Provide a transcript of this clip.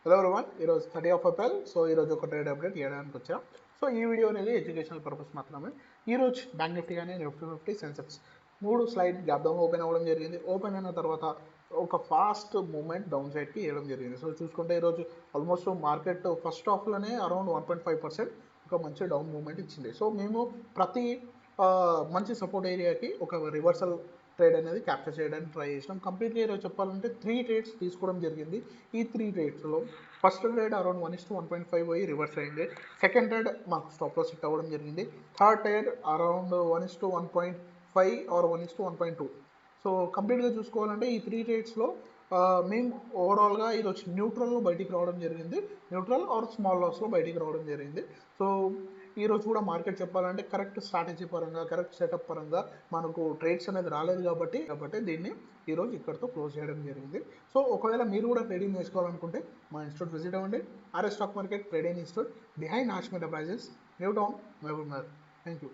Hello everyone, ఈరోజు 30 April. ఈరోజు ఒక ట్రేడ్ అప్డేట్ ఇవ్వడానికి వచ్చాం. ఈ వీడియో అనేది ఎడ్యుకేషనల్ పర్పస్ మాత్రమే. ఈరోజు బ్యాంక్ నిఫ్టీ కానీ నిఫ్టీ సెన్సెక్స్ మూడు స్లైడ్ గ్యాప్ డౌన్ ఓపెన్ అవ్వడం జరిగింది. ఓపెన్ అయిన తర్వాత ఒక ఫాస్ట్ మూమెంట్ డౌన్ సైడ్కి వేయడం జరిగింది. చూసుకుంటే ఈరోజు ఆల్మోస్ట్ మార్కెట్ ఫస్ట్ హాఫ్లోనే అరౌండ్ 1.5% ఒక మంచి డౌన్ మూమెంట్ ఇచ్చింది. మేము ప్రతి మంచి సపోర్ట్ ఏరియాకి ఒక రివర్సల్ ట్రేడ్ అనేది క్యాప్చర్ చేయడానికి ట్రై చేసినాం. కంప్లీట్గా ఈరోజు చెప్పాలంటే 3 ట్రేడ్స్ తీసుకోవడం జరిగింది. ఈ 3 ట్రేడ్స్లో ఫస్ట్ ట్రేడ్ అరౌండ్ 1:1.5 పోయి రివర్స్ అయింది. సెకండ్ ట్రేడ్ మాకు స్టాప్ లాస్ హిట్ అవ్వడం జరిగింది. Third trade around 1:1.5 or 1:1.2. కంప్లీట్గా చూసుకోవాలంటే ఈ 3 ట్రేడ్స్లో మేము ఓవరాల్గా ఈరోజు న్యూట్రల్లో బయటికి రావడం జరిగింది. న్యూట్రల్ ఆర్ స్మాల్ లాస్లో బయటికి రావడం జరిగింది. ఈరోజు కూడా మార్కెట్ చెప్పాలంటే కరెక్ట్ స్ట్రాటజీ పరంగా, కరెక్ట్ సెటప్ పరంగా మనకు ట్రేడ్స్ అనేది రాలేదు కాబట్టి దీన్ని ఈరోజు ఇక్కడితో క్లోజ్ చేయడం జరిగింది. ఒకవేళ మీరు కూడా ట్రేడింగ్ చేసుకోవాలనుకుంటే మా ఇన్స్టిట్యూట్ విజిట్ అవ్వండి. RS stock market trading institute, behind Hashmir enterprises, new town, Mahabubnagar. Thank you.